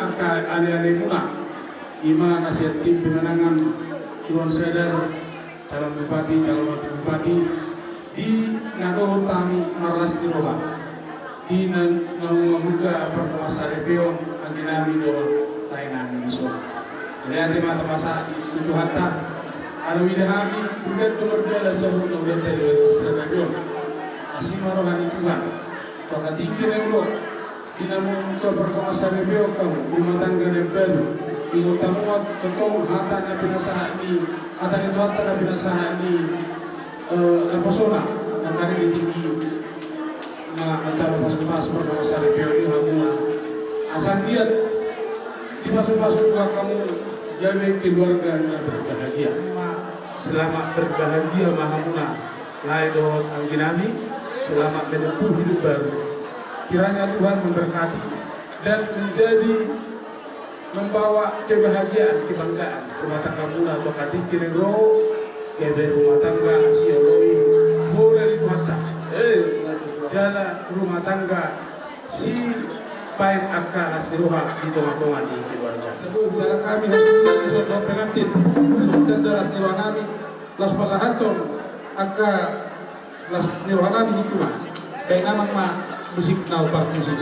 angka ali-ali muna ima nasihat tim pemenangan Tuan Sedar calon bupati calon wakil bupati di ngado tami marlas di roba di membuka pertemuan repeo angginami do layanan iso jadi ada mata masa itu hatta ada widahami bukan kemerdekaan sebelum udah dari seragam asih marohani Tuhan pakati kene lo dinamo to pertama saribeo kamu rumah tangga baru ilo tamu totong hata na pinasahani hata ni hata na pinasahani persona na kari tinggi na antara pasuk-pasuk pertama saribeo ni hamuna asal dia di pasuk-pasuk kamu jaga keluarga na berbahagia selamat berbahagia mahamuna laidot angginami selamat menempuh hidup baru. Kiranya Tuhan memberkati dan menjadi membawa kebahagiaan, kebanggaan rumah tangga muna bakati kinero keber rumah tangga sioloi boleh dikuatkan jalan rumah tangga si baik akan asliruha di tengah-tengah di keluarga sebelum jalan kami hasilnya disodok pengantin sudah dalam asliruha kami las pasahanton akan las asliruha kami di rumah baik nama musik now part musik.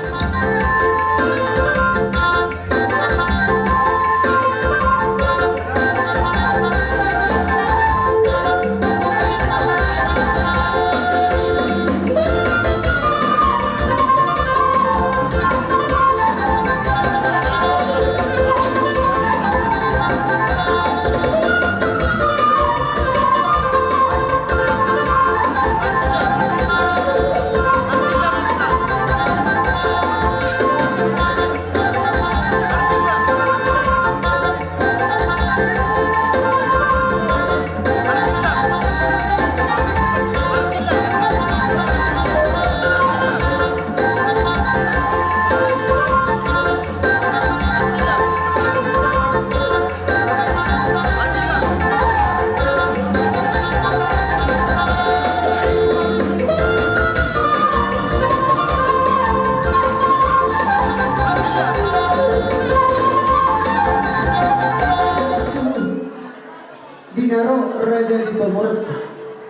Raja di Pemorot,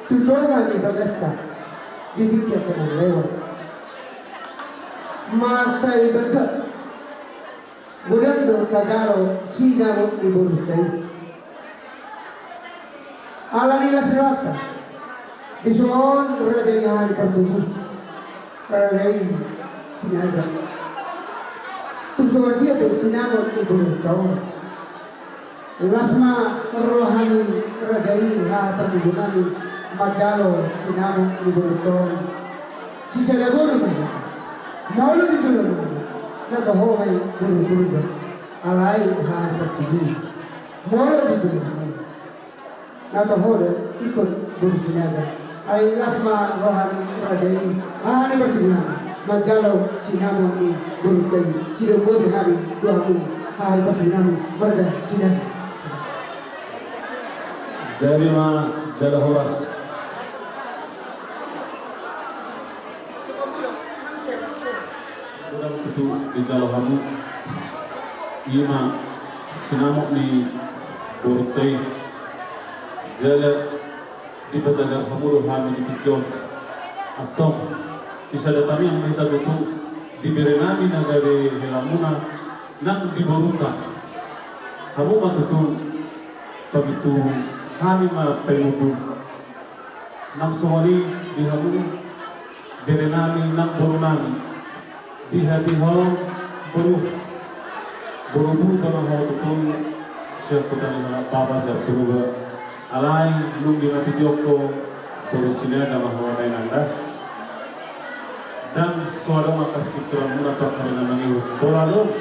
tutoran di Bagasta, didiknya teman lewat. Masa ibadah, bulan do Tagaro, Sina di Burutai. Alanilah serata, di soal Raja yang pertumbuh, Raja ini sinaga. Tujuan dia bersinamot di Burutai. Lasma rohani rajai ha pertunjukan Magalo sinamo di Borotong si celeboro maulu di julur na to homai buru alai ha pertunjukan maulu di julur na to hode ikut buru sinaga ai lasma rohani rajai ha ni pertunjukan Magalo sinamo di Borotong si celeboro hari dua ha pertunjukan berda sinaga dari Jala Horas Udang itu di Jala Hamu Ima sinamok ni Borotay Jala di Bajagar Hamuru Hami di Tikyon atau sisa datami yang kita tutu di Berenami nagari Helamuna nang di Boruta Hamu matutu pagitu kami penutu nang suwali di hamu Berenami nang Borunami di hati-hati buru dalam hal itu siap petani mana papa siap berubah alai belum dinati Joko berusia dalam hal lain anda dan suara maka sekitaran muna tak karena mengiru bolalo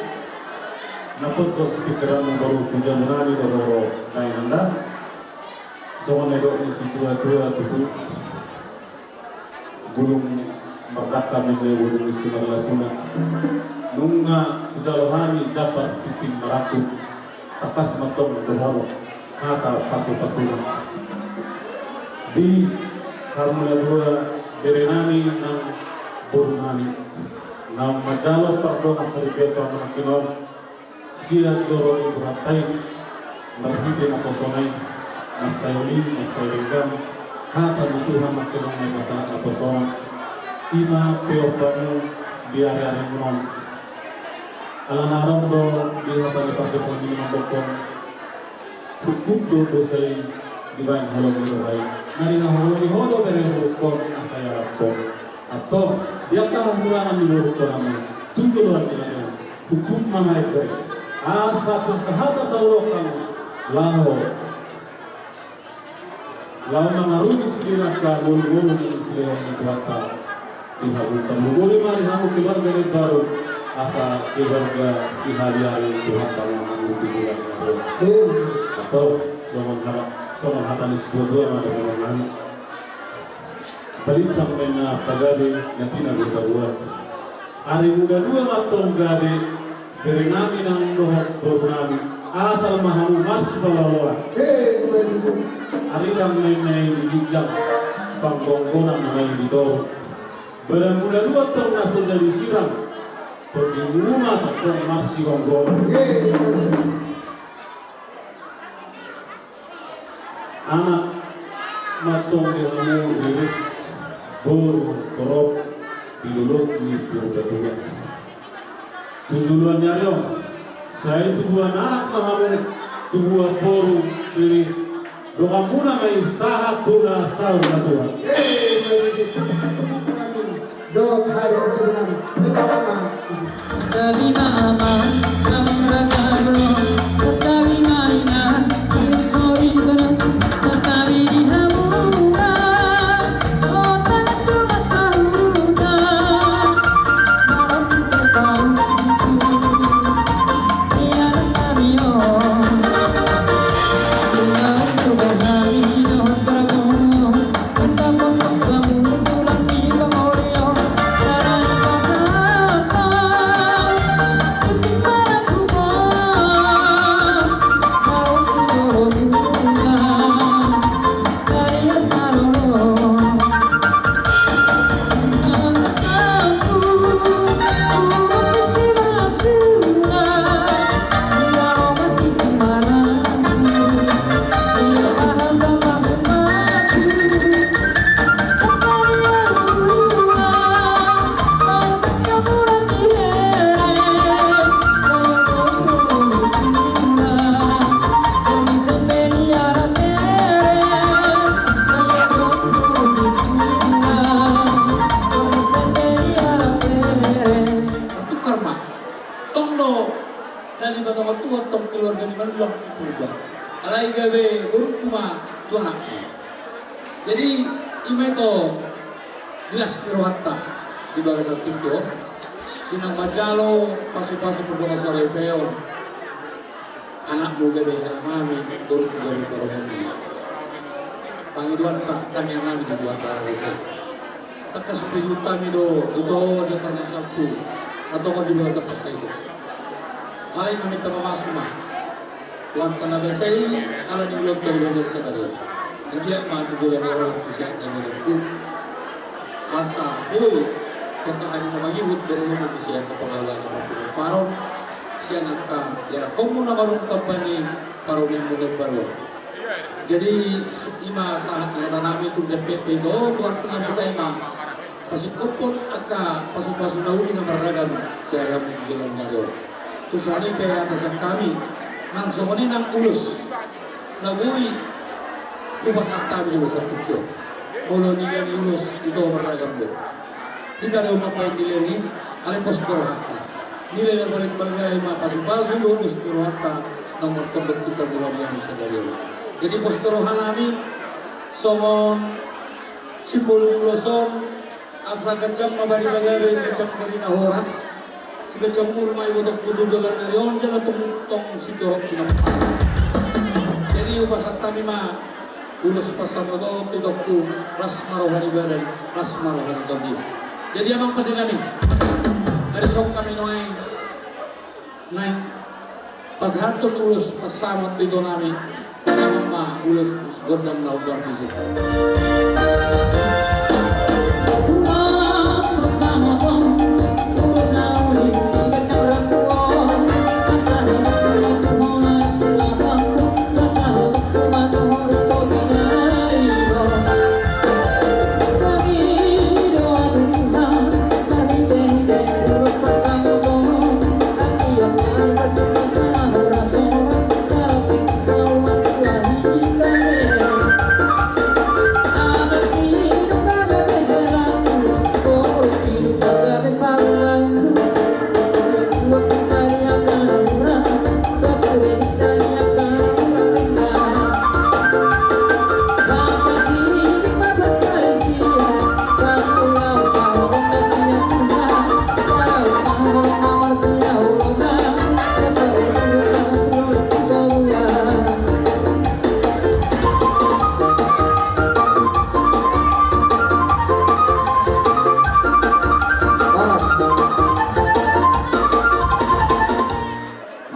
napot kok sekitaran baru tujuan nani baru lain anda soalnya ini situa-tua itu belum merdeka mengenai isi lasuna nunga jalohani jabat titik meraku atas matong berharu kata pasu-pasu di Harmula dua Berenami nang Borunami nang Majalo pardon asari beto anak kinom sirat zoro ibu hatai marhide makosonai masayoli masayrengan hata butuhan makinong may masaat makosonai ima peopamu biari-ari munon alanaram do dihata di pagkasal ini mambokon hukum do dosai dibayan halong ilo baik nari na halong ihodo beri hurukon asaya rapon atau dia tahu hulangan di hurukon namun tujuan nilai hukum mamai beri asa pun sahata saulok kamu laho mengarungi sediraka gulu-gulu dengan selewang itu hata dihabutan muguli mari hamu keluarga ini baru asa keluarga si hadiari itu hata mengambil tujuan atau soman hata ni dua-dua ada dengan Pelintang mena pagade natina berdua. Ari muda dua matong gade berenami nang dohot dorunami asal mahamu mars balaloa. Ari rang mena dijak panggonggonan namai di dor. Muda dua tong nasa jadi sirang. Pergi rumah tong marsi gonggonan. Anak matong dihamu iris korop diluluk ni berdebat. Tujuan nyariong saya tujuan anak mahamu tujuan boru iris doa muna may sahat tuna sauna Tuhan. Dok hari keturunan pertama. Tapi mama kamu tetapi mainan sorry berat tetapi dihamukan. Jadi imeto jelas kirwata di bagian tikyo inang majalo pasu-pasu berdoa sore peon anak muda be mami turun dari korban pangiduan tak tanya nami di dua cara desa tak kesulitan itu jangan sapu atau kau di bahasa pasai itu kalian meminta memasuk mah Wantana besai ala di blog dari bahasa sekali. Dia maju juga orang tu siapa yang menentu asa boy kita hari nama Yahud berenang tu siapa kepala yang paron siapa nak ya kamu nak baru company paron yang mulai baru. Jadi ima saat yang nami tu DPP itu tuan pernah besai mah pasuk kopot aka pasuk nauni nama ragam siapa yang jalan nyaro. Tu soalnya pe atas kami nang songoni nang ulus nagui ubas akta di besar kecil kalau nilai ulus itu beragam deh tidak ada apa nilai ini ada pos berharta nilai yang balik mah pasu ulus berharta nomor tembak kita dalam yang bisa dari jadi pos berharta ini songon simbol uluson asa kecam mabari bagari kecam dari horas segecam rumah ibu tak butuh jalan dari on jalan tong si corok pinapal. Jadi upasan kami mah ulus pasal itu tidakku ras marohani badan ras marohani tadi. Jadi emang pada kami ada sok kami naik pas hatun ulus pasal itu kami mah ulus gondang laut di situ. Bersama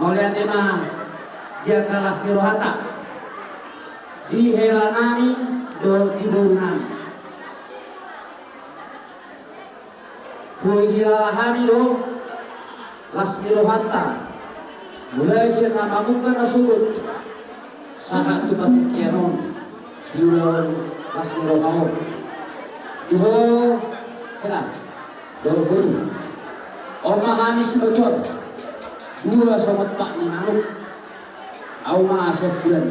mau lihat tema dia kelas Rohata di helanami do di borunami hui hilalahami do las Rohata mulai siya namamukan na sugot sahat tu patikianon di ulon las Rohao iho helan Dor-dor, oma kami sebetulnya dua sobat pak ni manuk, au maasap bulan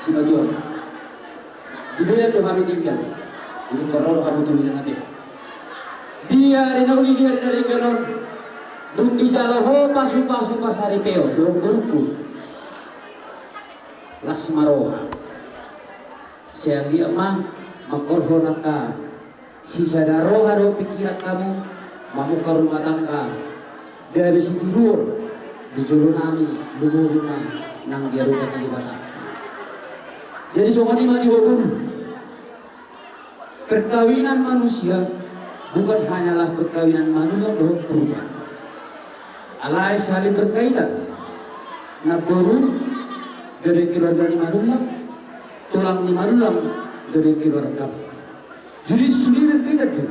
sebetulnya. Dibilang tu kami tinggal, jadi kororo kami tu bilang nanti. Dia renauli dia dari kanon, dundi jalaho pasu pasari peo, dor-dorku, las maroha. Seagi ama makorho naka, sisa daroha do pikiran kamu. Mamuka rumah tangga dari Sitirur di Jolonami Lumuruna nang diarukan di Batam. Jadi soalnya mani wabur perkawinan manusia bukan hanyalah perkawinan manusia doang berubah. Alai saling berkaitan. Naburun dari keluarga ni manusia, tulang ni manusia dari keluarga. Jadi sulit berkaitan tu.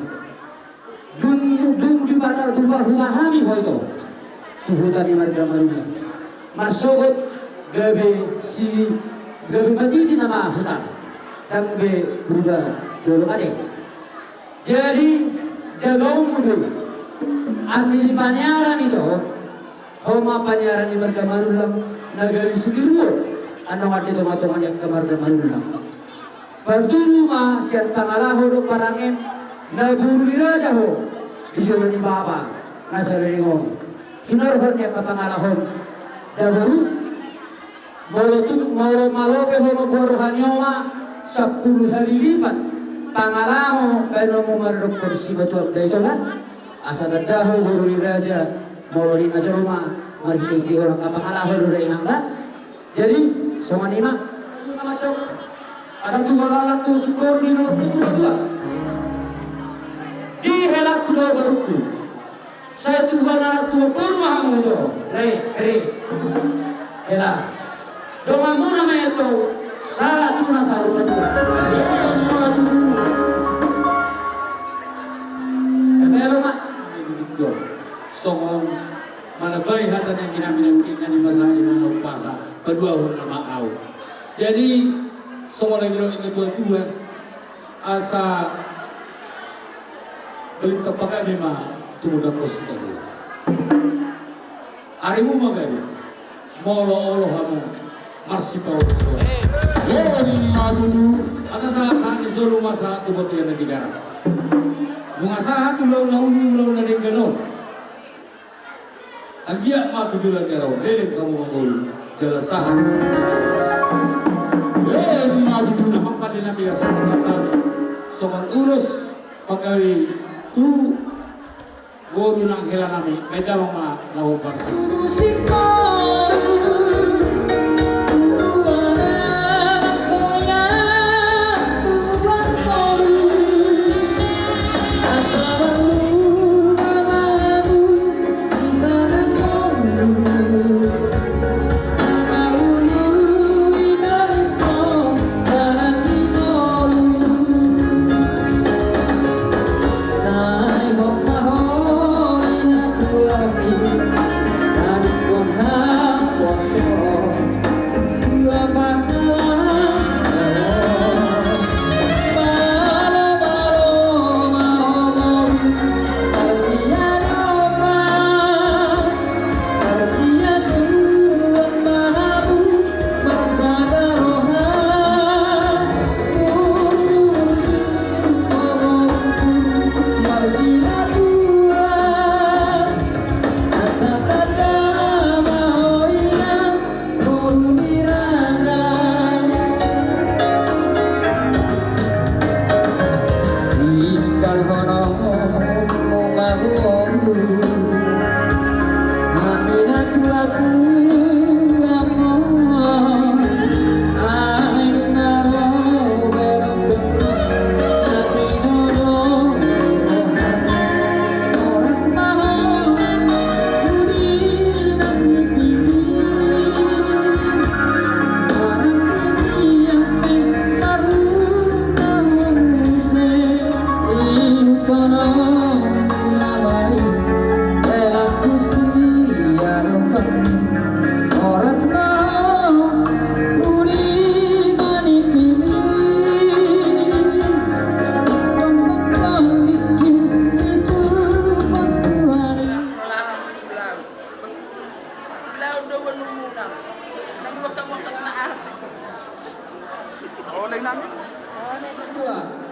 Dung di batal berubah humahami hoito tuhutani marga maruna marsogot gabe matiti nama hutan dan be berubah dulu ade jadi jagau mudu arti di panyaran itu homa panyaran di marga maruna nagari Sitirur anu ade tomatongan yang ke marga maruna pertulunga siat pangalaho do parangem naburu jaho dijual di bawah nasari ngom hinarhon ya kapangalahon dabaru mau malope homo borhanyoma 10 hari lipat pangalaho fenomo marok kursi betul itu kan asa dadaho boruri raja molori najroma marhiki orang kapangalahon udah inangga jadi somanima matok asa tu malalak tu skor di nomor 2 di helak kuda baruku saya tuhan anak tua pun mahamu itu re helak doa muna itu salah tu nasaru berdua tapi mak songong mana bayi hatan yang kina di masa ini mau puasa berdua nama au jadi songong lagi ini dua asa beli tepakan memang tumudak posita dulu. Arimu magari, molo hamu, marsi pau. Ada salah solu masa tu batu yang lagi garas. Bunga sahat tu lau dari ganon. Agia ma tujuh lagi lau, lelek kamu mangul, jala sahat. Apa pada nabi asal tadi, sokat urus pakai tu guru nang helanami beda mama lau bar Hãy subscribe cho kênh Ghiền Mì Gõ để không bỏ lỡ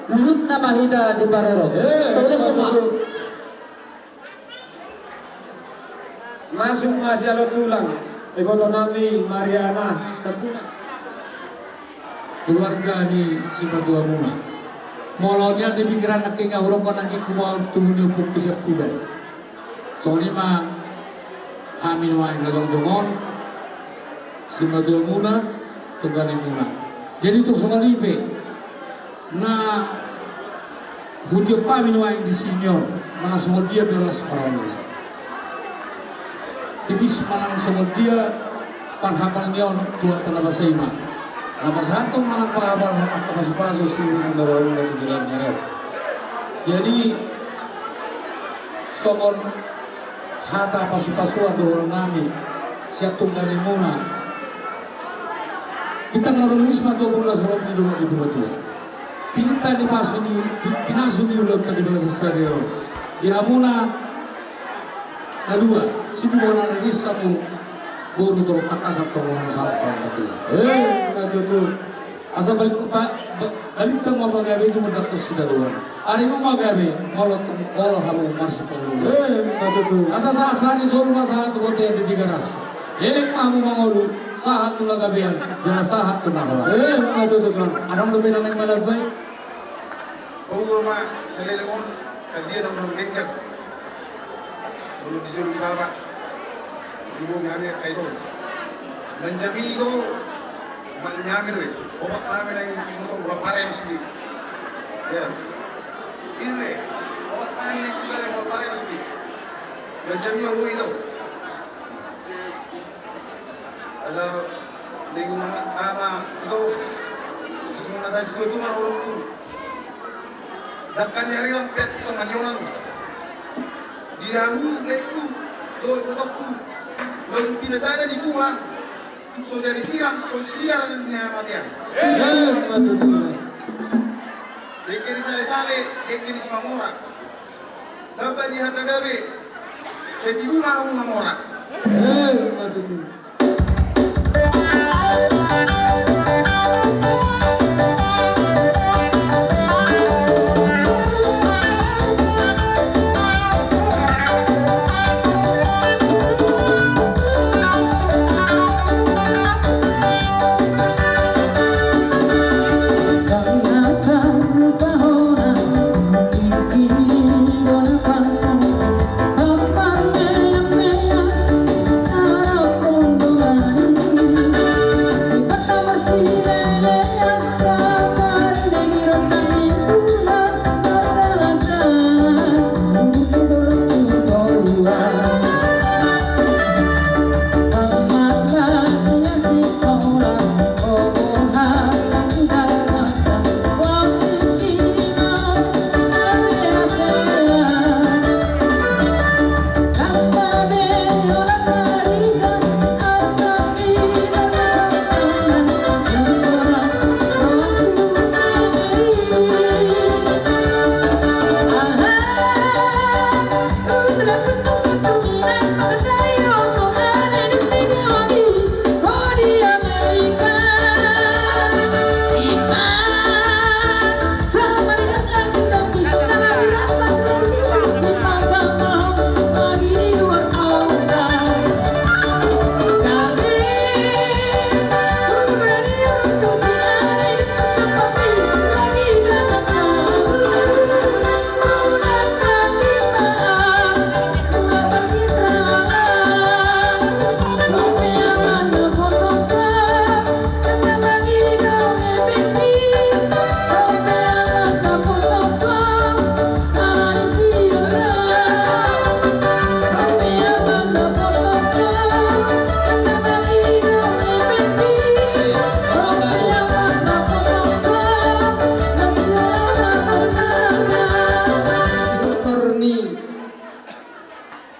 Luhut nama hida di Barorot. Tulis semua. Masuk masih ada tulang. Ibu nami Mariana terguna. Keluarga ni si Madua Muna. Molonnya di pikiran nak kena urokon lagi kumau tuhuni fokus kuda. Soalnya mah kami nuain lagong jongon si Madua Muna tunggali Muna. Jadi untuk soal ibe na hudio pa minuain di senior mana soal dia belas orang. Ibis manang soal dia panghapal nion tuan tanah Ima. Nama satu manang panghapal hak pasu si mendawarun lagi jalan nyeret. Jadi soal hata pasu-pasuan dohor nami siap tunggali Muna. Kita ngarulis matu bola soal di rumah ibu batu. Pinta di pasuni, pinasuni ulang tadi bahasa serius. Di Amuna kedua, situ orang Indonesia mu baru terus takasap orang salsa tadi. Betul. Asal balik tengah bagaimana itu mendapat sudah luar. Hari ini bagaimana kalau kamu masuk ke luar. Betul. Asal saat ini soal masa itu bote yang digaras. Elek mahu mengolu sahat tu lagabian, jangan sahat tu nahawas. Betul. Adam tu bilang yang mana baik. Rumah selelongon kajian orang lengkap. Belum disuruh bapak, ibu kami kaitun. Menjami itu, menyami itu. Obat kami lagi itu berapa yang sulit. Ya, ini obat kami lagi juga berapa yang sulit. Menjami orang itu. Ada lingkungan apa itu sesuatu ada sesuatu mana orang itu. Dakkan nyari orang pet itu mandi orang. Diamu lekku, doi kotakku, belum pindah sana di Tuhan. So dari siram, so siarannya matian. Betul. Dekiri sale, dekiri si mamora. Dapat di hata gabe, saya tidur mau mamora. Betul.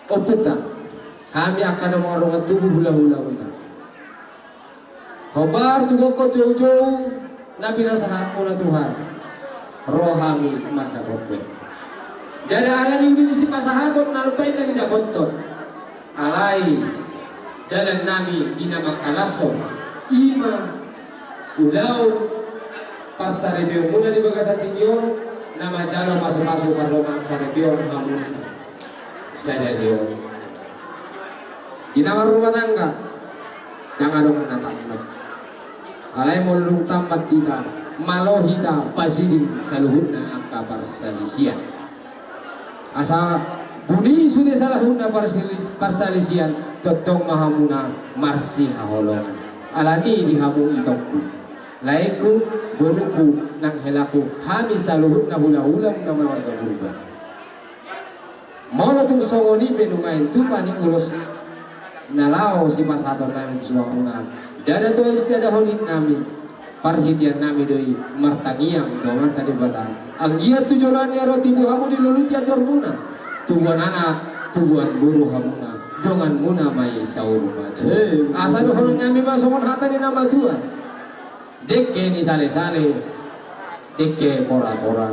Opuka, kami akan mengorongkan tubuh hula-hula. Khobar tugoko jauh-jauh Nabi nasihat mula Tuhan rohami manda kotor. Dari alam ini si pasahaton nalpai dan tidak kotor. Alai dalan nami di nama Kalaso ima ulau pasaribio muna di Bagasatigyo nama jalo pasu-pasu parlomang saribio hamun sadadio di nama rumah tangga jangan dong menatapkan alai molung tampat kita malohita pasidin saluhuna angka parsalisian asa buni sudah salahuna parsalisian totong mahamuna marsi haholongan alani dihamu itokku laiku boruku nang helaku hami saluhuna hula-hula na warga purba molo tung songoni penungain tu paning ulos nalao si pasator namin suamuna dada to istiada honin nami parhitian nami doi martangiang doman tadi batang anggia tujuan ya roti buhamu di lulutia dormuna tubuhan anak tubuhan buru hamuna dongan muna mai saur mata asal honin nami masukon hata di nama Tuhan dekke ni sale-sale dekke pora-pora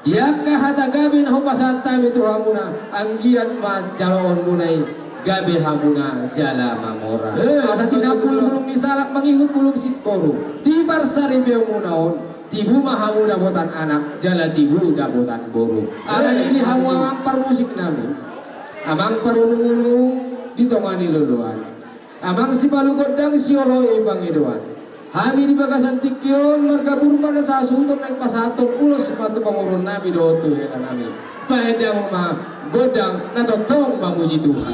diakah hata gabin ho pasata mi tuhamuna anggiat ma jaloon munai gabe hamuna jala mamora asa tinapul bulung disalak mangihut bulung sitkoru di barsari beumunaon tibu mahamuna botan anak jala tibu dabotan boru ada ini hamu ampar musik nami amang parulung-ulung ditongani luluan amang si palu godang siolo ibang idoan hami di Bagasantikyon marga burman sa asuton ng pasatong ulos sepatu pangurun nami doto hela nami paeda mo ma godang natotong mamuji Tuhan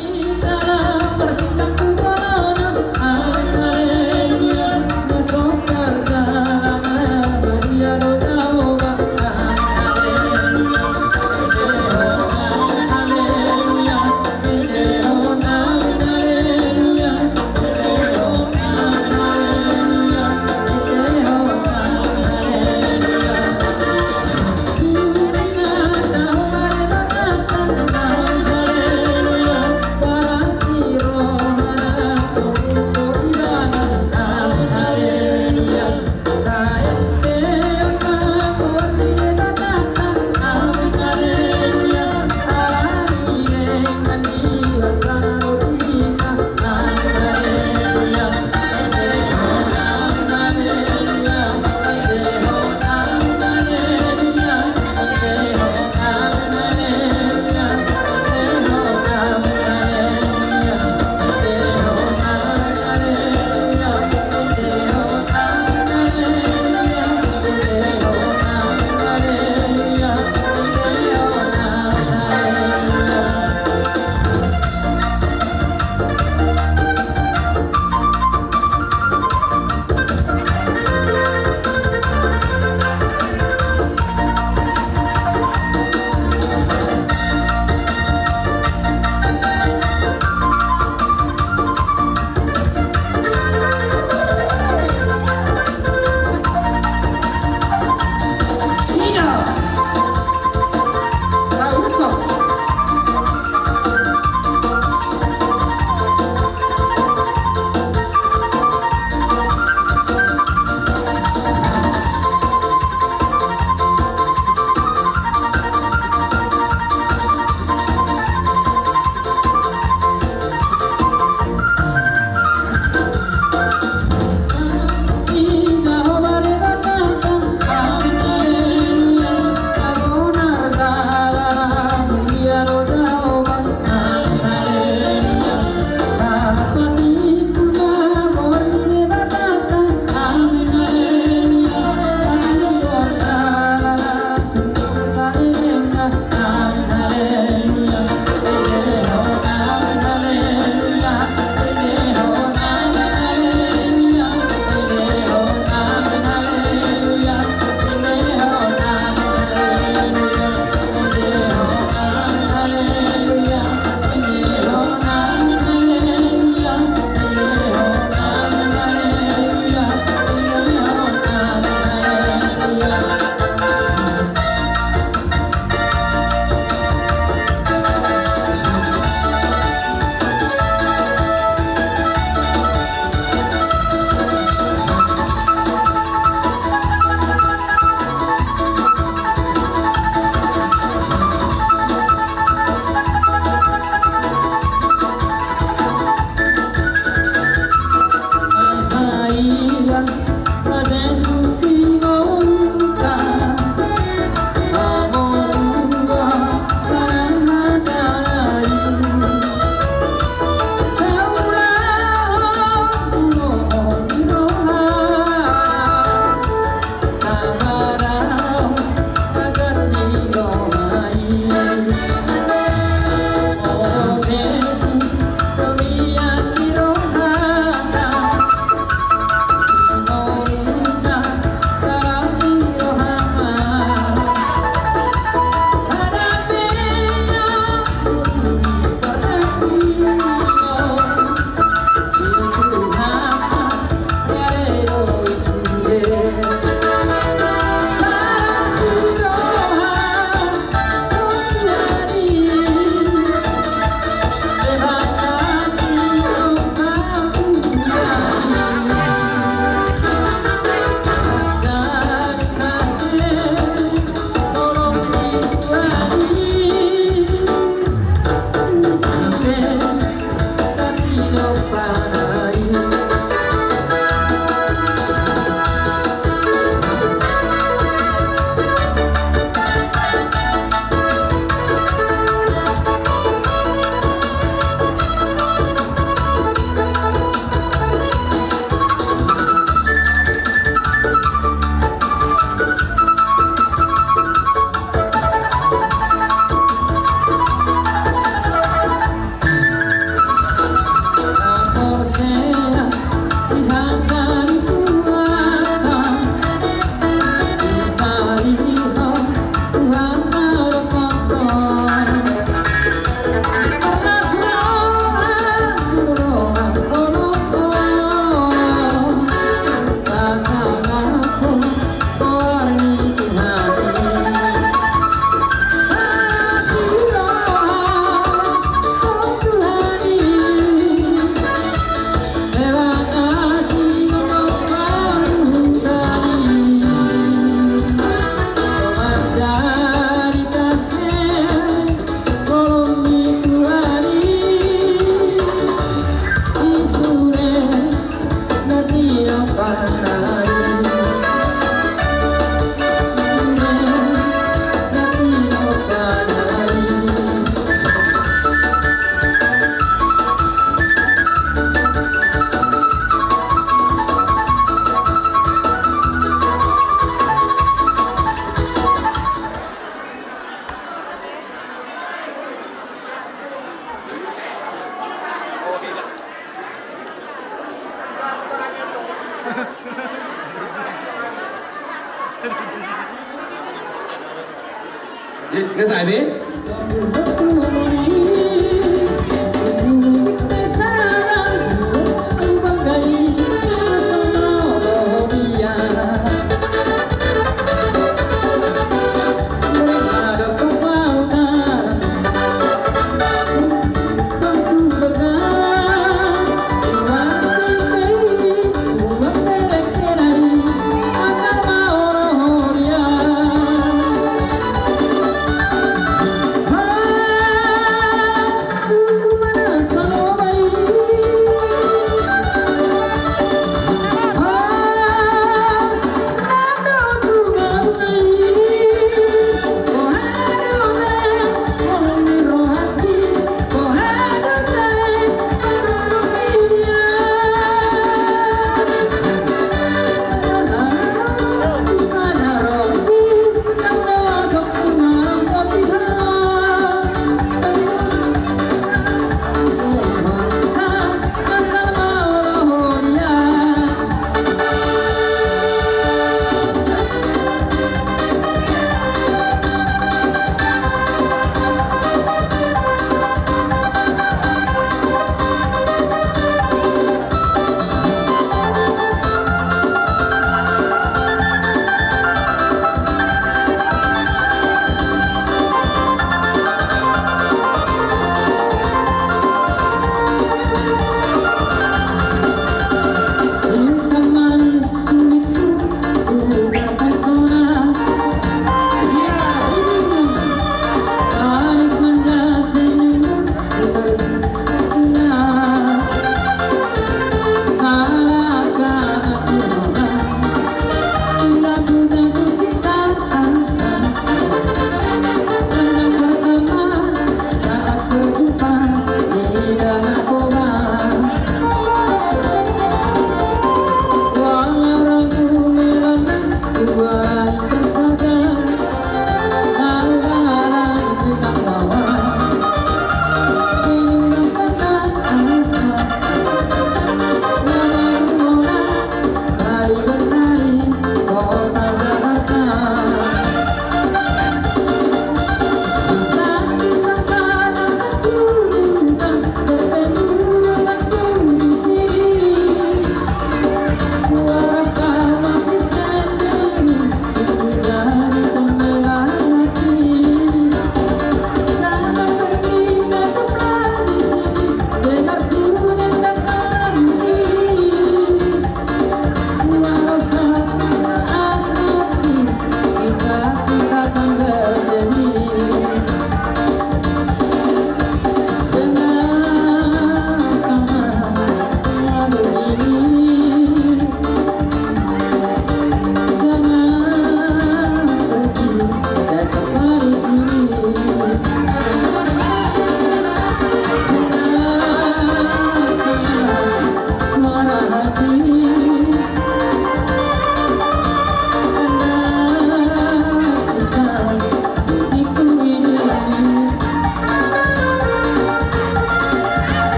Cái giải đi.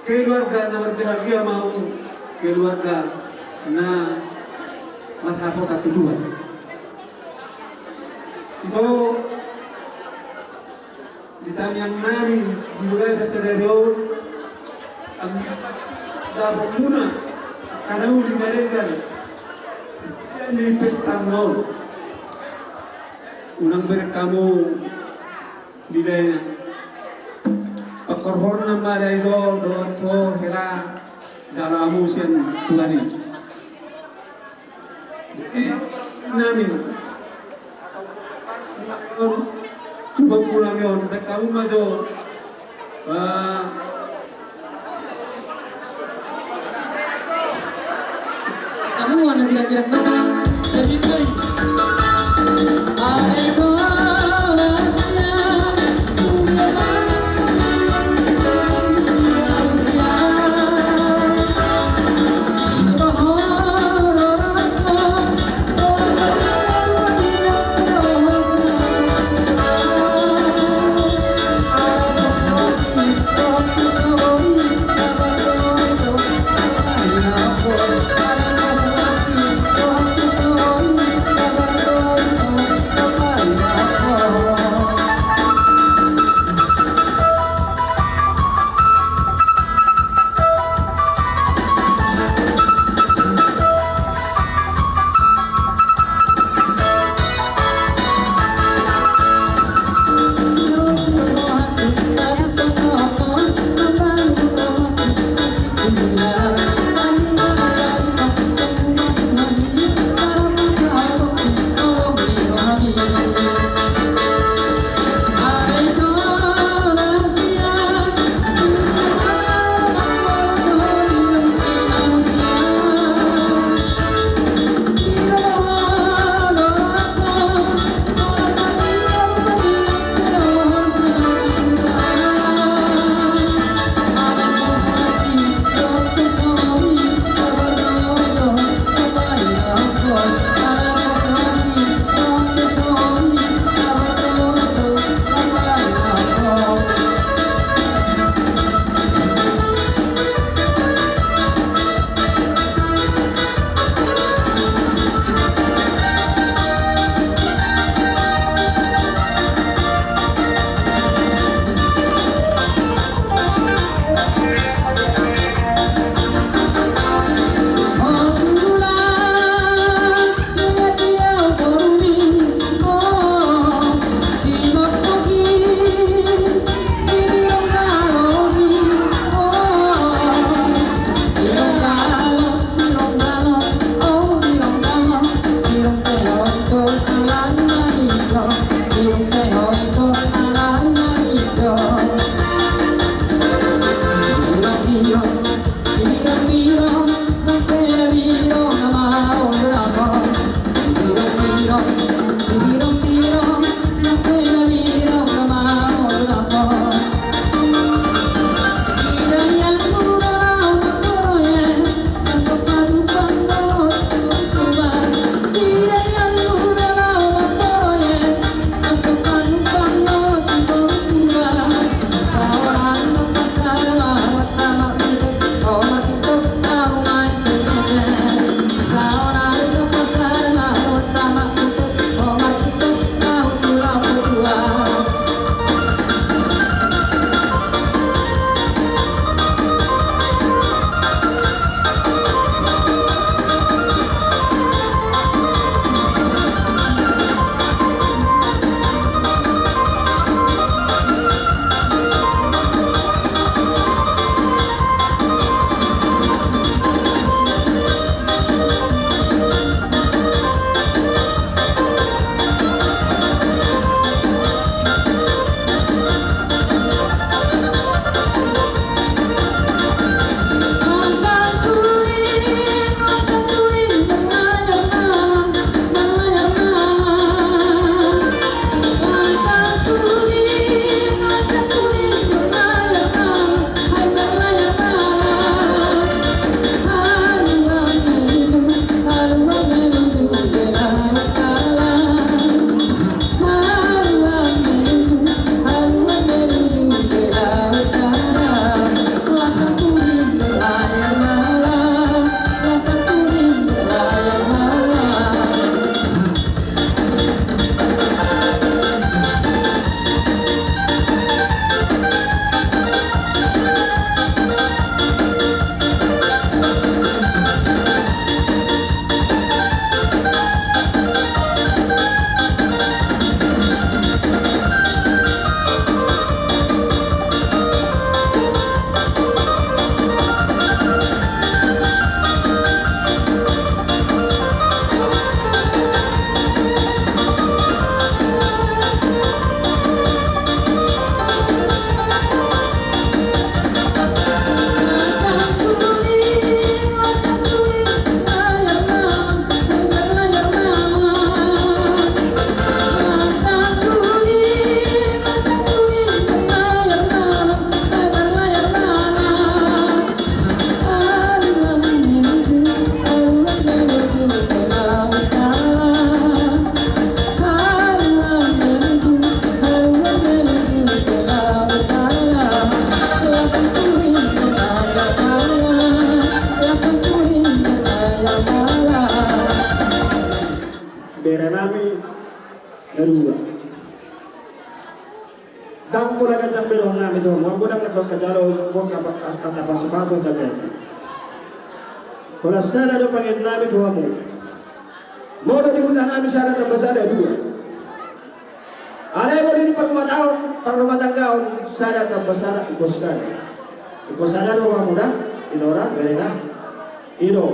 keluarga na berbahagia mau keluarga na matapos at tuduan. Ito ditanyang namin dimulai sa senador ang dapat muna kanau dimalengan yan ni pestang no unang berkamu nilai korhon nama dari do to hela jala amusian Tuhani. Nami tubak pulang yon kamu majo Kamu mau kira-kira nama jadi baik. Oh, kedua. Dang pula kacang berong namin ito, mga budang nakakajalo, huwag kata paso-paso tagay. Kung sana do pangit namin ito mo, modo di hutan namin sana terbesar dua. Ada yang di permatanggaon sana terbesar ikosan. Ikosan do muda, inora, berena, ino.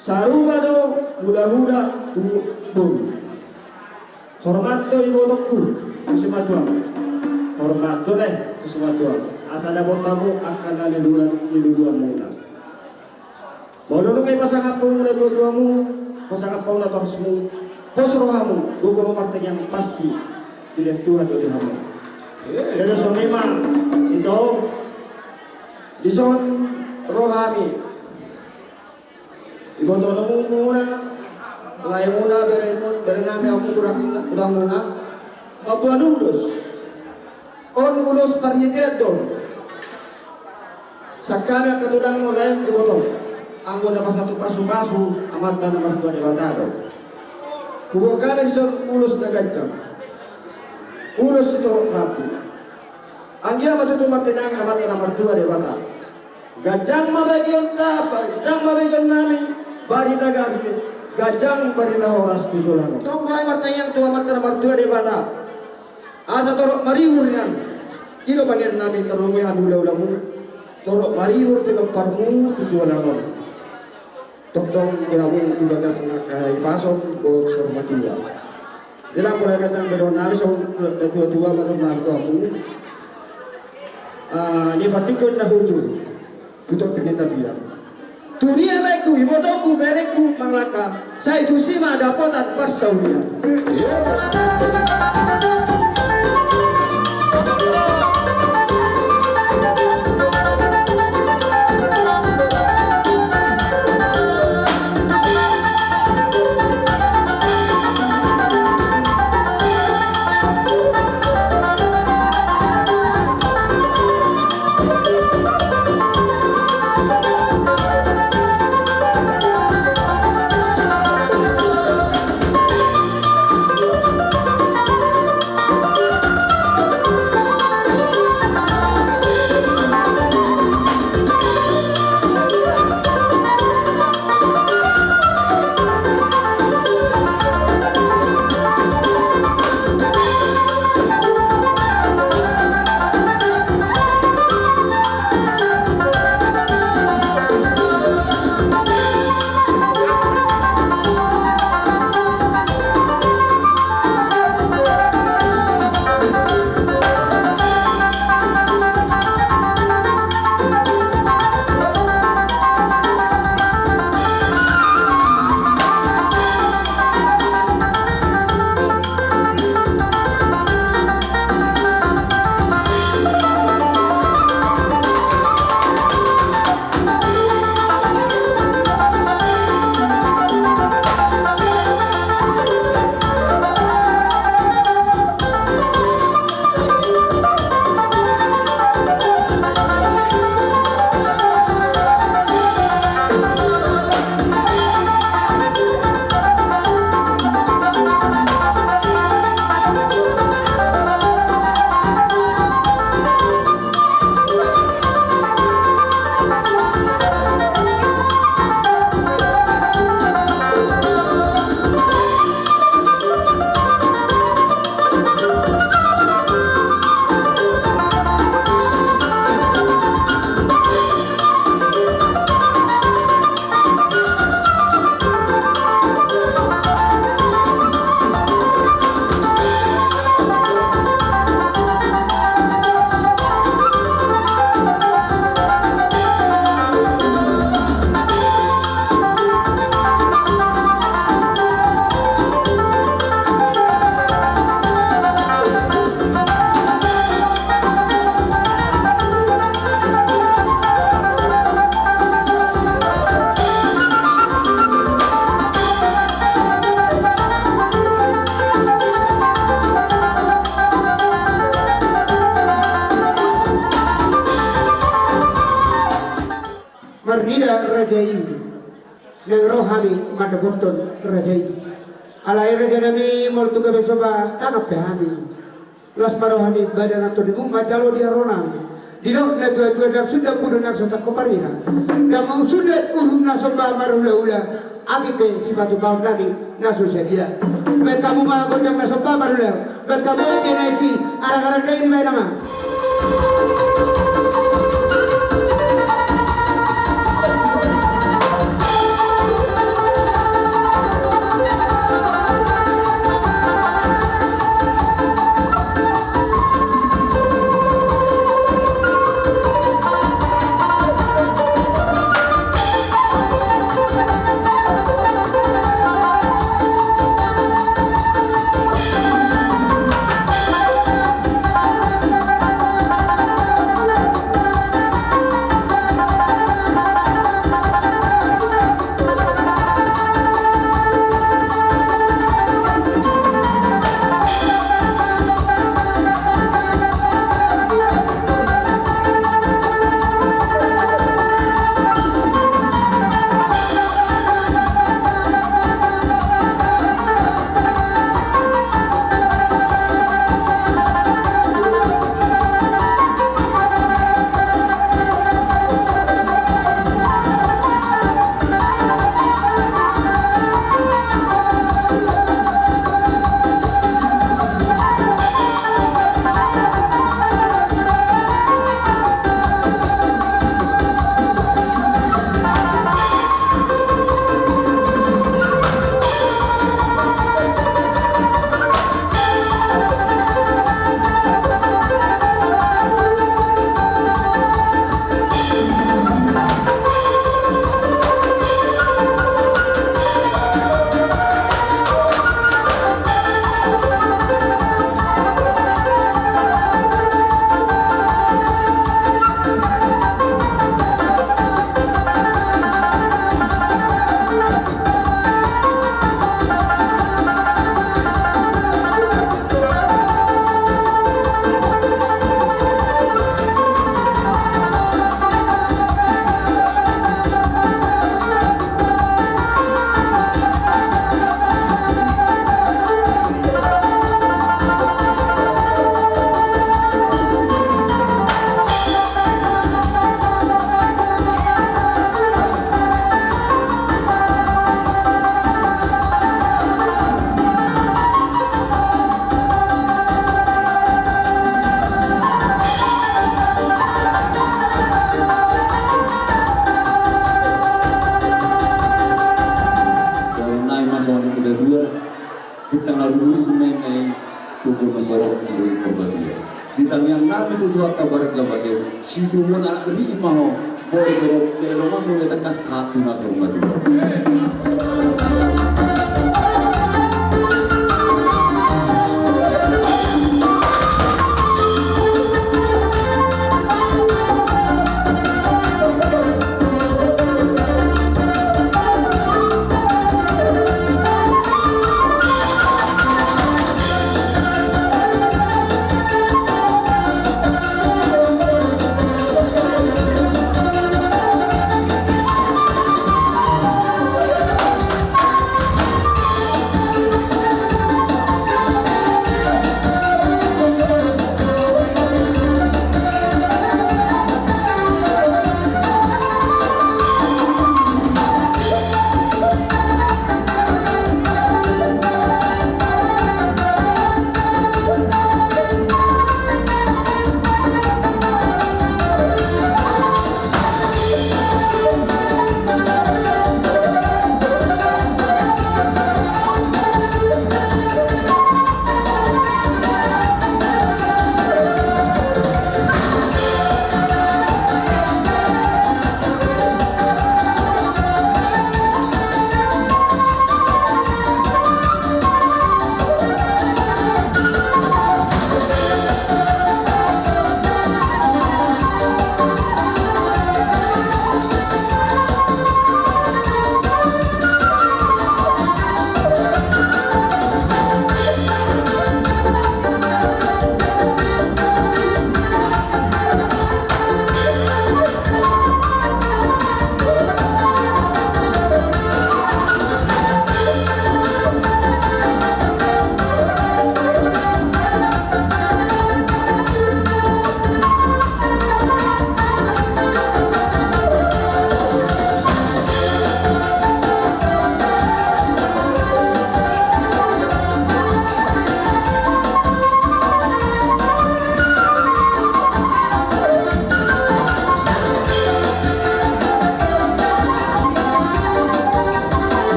Saruba do huda-huda tuh. Hormat do ibodokku. Semua tuan, hormat tu leh, semua tuan. Asal ada tamu akan ada dua mula. Mau kay pasangan pun mula dua-duamu, pasangan pun atau semua, posrohamu, dua partai yang pasti tidak Tuhan dari kamu. Jadi so memang itu di son rohani. Ibu tahu muna, lain muna berenami aku kurang muna. Mabuan ulus parietedo sakana kadudang mulai dibotong anggo dapat satu pasu-pasu amat dan amat dua debatado kubo kami disor ulus na gajang ulus itu rapi anggia matutu matinang amat dan amat dua debata gajang mabagion tapa gajang mabagion nami bari tagadi gajang bari na horas tujulan tong ay martayang tu amat dan amat dua debata asa torok maribur yan ilo pangen namin tarungi adula-ulamu torok maribur tino parmu tujuanan toktong ilamu ibaga sana kay pasok o sormatua dilang mulai kacang bedon namin sa tua-tua manong aku ni patikon na hujur putok pinita biya turia laiku ibotoku bereku manglaka sa itu sima dapotan parsaulia Marnida rajai nang rohani madabuton rajai Alaira janami mortu ka besoba tanap behami. Las marohani badan atau di bunga jalo dia ronami. Dino na tua dak sudah pudu nak sota koparina. Dan mau sudah urung na soba marula-ula. Ati pe si batu bau nami nasu sedia. Bet kamu mah gondang na soba marula. Bet kamu kena isi arang-arang dari mai nama. Ditanyang namin tutuwa kabarat na base, situ mo na risma ho, boleh kelongan mo letak satu na sa rumah juga.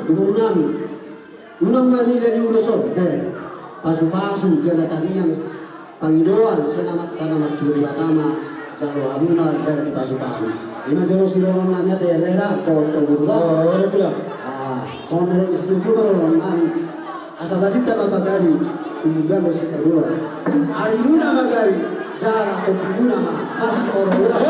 gubernur nami unang Manila ni Uloson dari pasu-pasu janatan yang Pangidoan senamat tanaman duri batama jalo abuna dari pasu-pasu ina jalo siloron nami ada Herrera atau Gurula sonero setuju kalau nami asal badita babagari kemudian masih kedua hari luna bagari jarak pengguna mah masih orang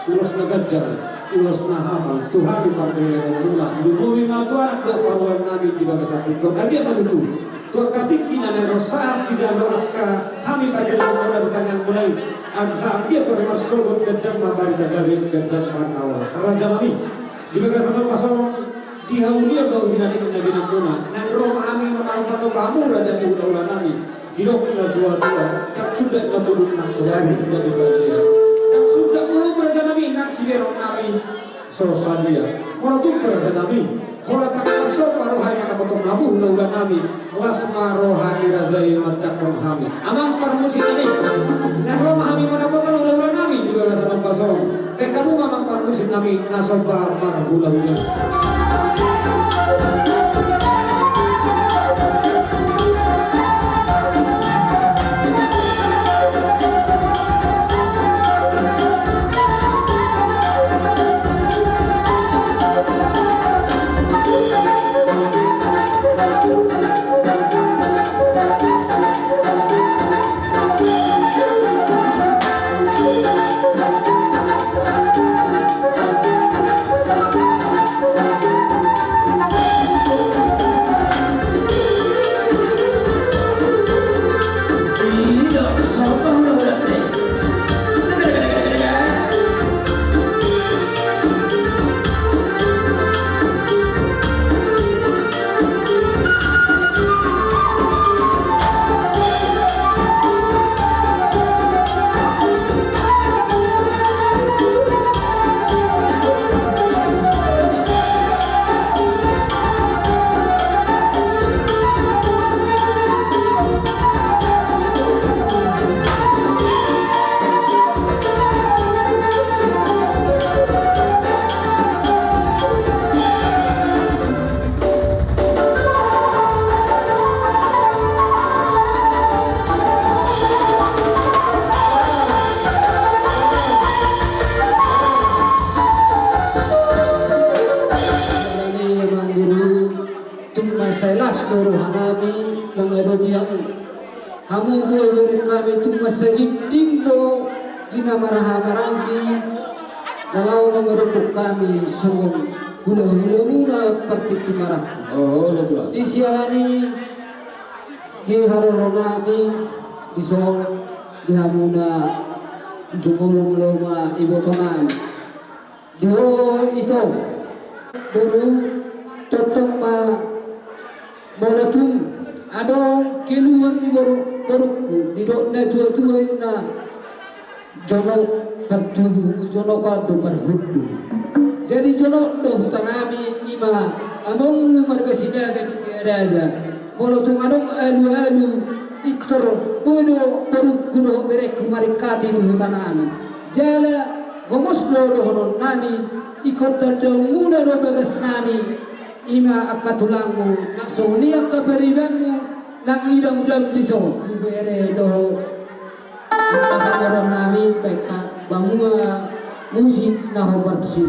ulos nagajar, ulos nahamal, Tuhan pardele ulah, dibumi matu anak do paruan nabi di bagas atikon, lagi apa itu? Tuhan katikin anak rosak di jalan akka, kami pardele ulah bertangan mulai, angsa dia pada marsogot gajah mabari tagarin gajah parnawas, raja nabi di bagas anak pasong dihaulia do hinani nabi nakuna, nang Roma kami malu patu kamu raja di ulah nabi, hidupnya dua-dua, tak sudah nabuduk nak sejadi jadi bagian. Sudah belum raja nabi nak si berong nabi sosadia mana tuh raja nabi kalau tak masuk marohai mana potong nabu ulah nabi las marohani razai macakon kami amang permusi nabi nak Roma kami mana potong ulah nabi di bawah sama pasong kamu mamang permusi nabi nasoba marhulah. rohanami mengadobiamu. Hamu boleh kami tu masjid dindo dina marahamarami dalau mengerupuk kami sungguh hula-hula pertik marah. Oh, betul. Di sialani di haroronami di song di hamuna jumulong-loma ibu tonan. Dio itu baru totong malatung adong keluhan di baruku di dok na tua ina jono pertubu jono kado perhudu jadi jono do hutanami ima among margasida gadu raja malatung adong alu itor bodo baruku do berek marikati di hutanami jala gomos do honon nami ikut tadang muda do bagas nami ima akatulangmu langsung liak keberidanmu lang idang udang pisau bere do kata nami peka bangua musik nah bersih.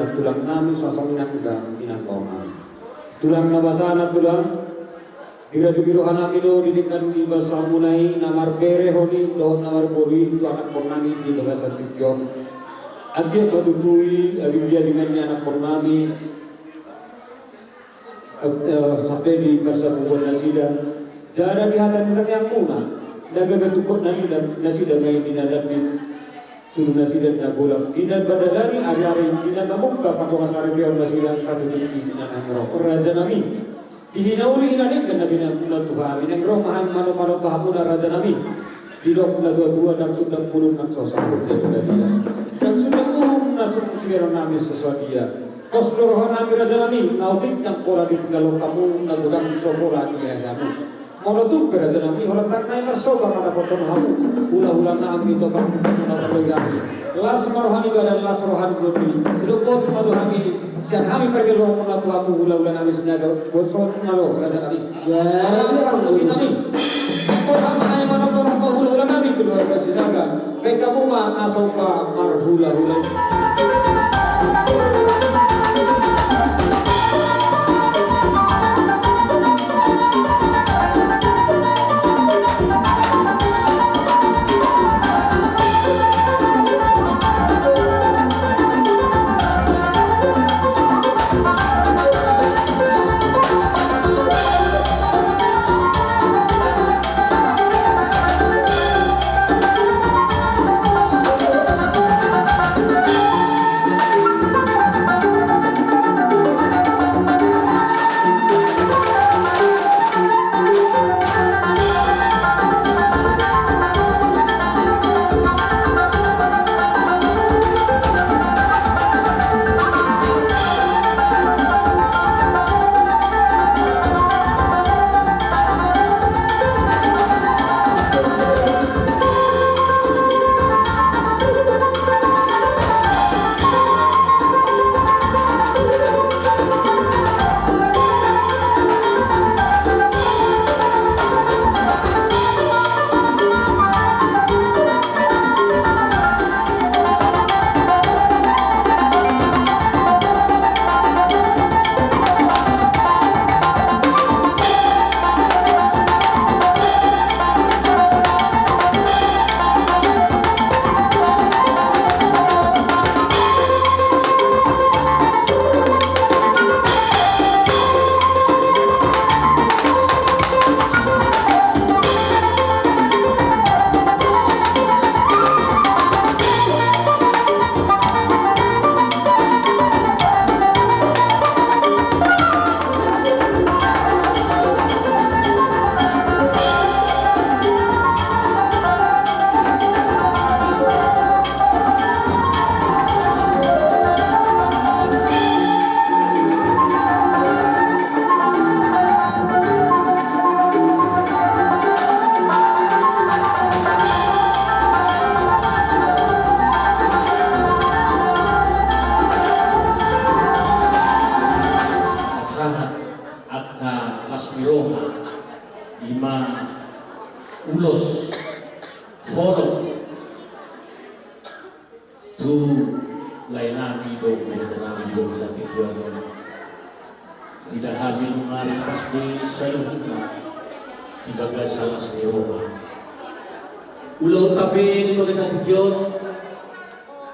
na tulang namin sosong inakudang inakoma. Tulang na basana tulang diraju-biruhan namin do dinikan di basa munai namar bere honi do namar bori itu anak pon namin di bagasan tikyon. Agia matutui abibia dengan anak pon namin sampai di masa bubuan nasida. Jara di hatan kita yang muna. Daga betukot nani dan nasida ngayon dinadapin suruh nasidat na bulan dinan badalari ari-ari dinan mamuka patung asari pion nasidat katutuki dinan angro raja nami dihinauli hinanin kan nabi na Tuhan minang romahan mano-mano pahamuna raja nami didok na tua-tua dan sundang pulun ng sosakot dia sudah dia dan sundang na sigaran nami sesuatu dia kos lorohan nami raja nami nautik ng pola di Tagalog kamu nagudang sopola dia kamu Monotuk raja nami orang tak naik marsoba pada potong hamu hula-hula nami to bang na kaloyami las marhani badan las rohani goni seduk pot madu hami sian hami pergi lo na tuamu hula-hula nami senaga bosol ngalo raja nami ya kan musim nami orang ay manotong hula-hula nami keluarga senaga bekamu ma nasoba mar hula-hula tidak hamil mengalir pasti seluruhnya tidak salah seluruh ulau tapi di bagai satu jod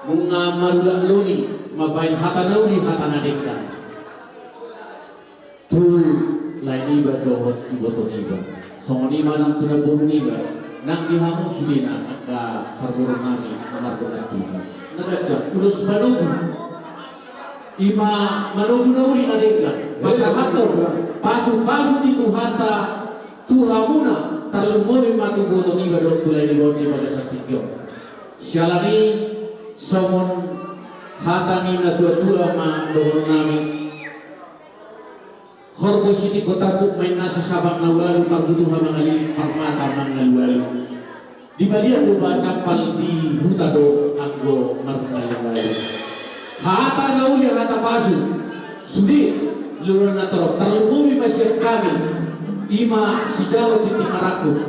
mengamal luni mabain hata luni hata nadikkan tu lain iba dohot iba to iba songoni manang tu nabun iba nang dihamu sudina aka perburung nami amar berarti nagaja ulus manugu ima manugu nauli nadikkan masa hator pasu itu hata tuhamuna terlalu matu boto ni baru tulai di bawah pada satikyo. Sialani somon hata ni na dua ma dohon nami. Horbo siti kota puk main nasa sabang nawalu pagdudu hamangali pagmata mangalualu. Di balia buba kapal di hutado anggo marungalualu. Hata nauli hata pasu sudi lura na toro terlalu masih kami. Ima sijalo titik maraku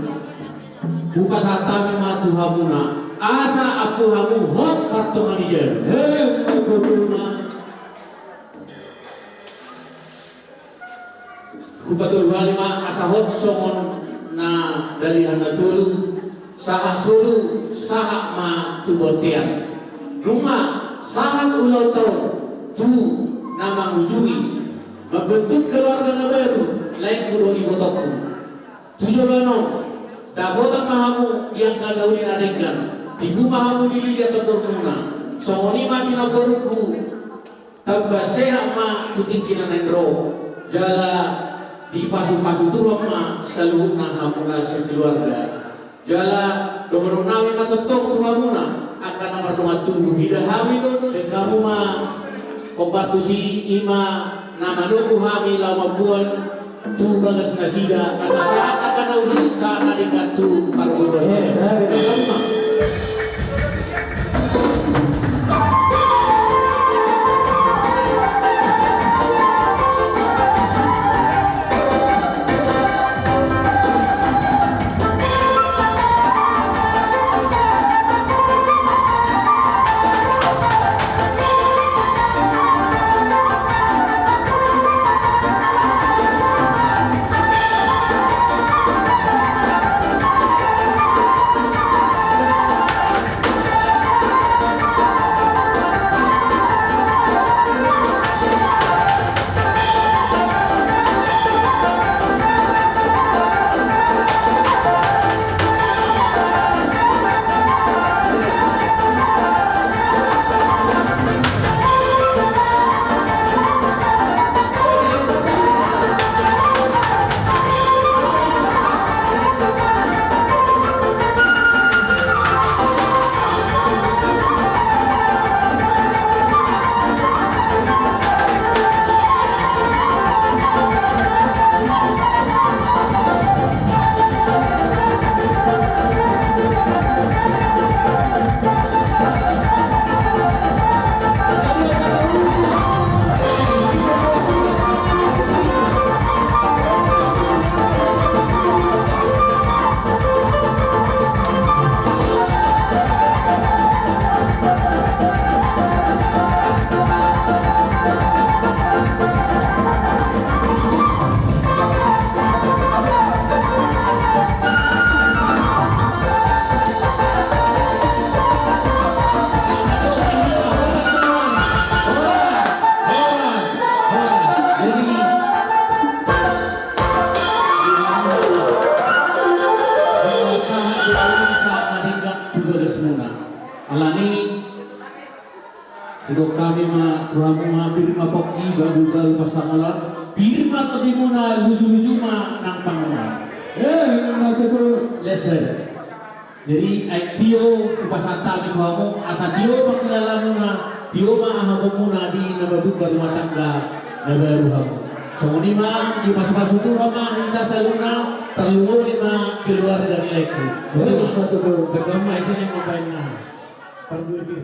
buka satami matu hamuna asa aku hamu hot partongan ijen hei kuduna kubatul walima asahot songon na dari hanatulu saha sulu saha ma tubotian rumah saha ulau tau tu nama ujui membentuk keluarga baru lain kudo ibu toku tujuh lano dakota mahamu yang kadauli nadekan ibu mahamu dili dia terdormuna songoni mati na koruku tabasea ma tutikina nendro jala di pasu-pasu turun ma saluhna hamuna sekeluarga jala domerunawi matotong tuhamuna akan nomor tuh hidahawi dono kamu ma kompatusi ima nama nunggu hami lama buan tu bagas nasida asa saat akan nauli saat adikat tu parguruan alani hidup kami ma turamu ma birma poki baru pasangalan birma tadi muna luju ma nang pangma itu lesser jadi tio upasata mi kamu asa tio pakilala muna tio ma ahabo muna di nabaduka rumah tangga nabaru hamu songoni ma di pasu-pasu tu ma hinda saluna terluhur ma keluar dari leku betul betul betul isinya ngapain nah pergi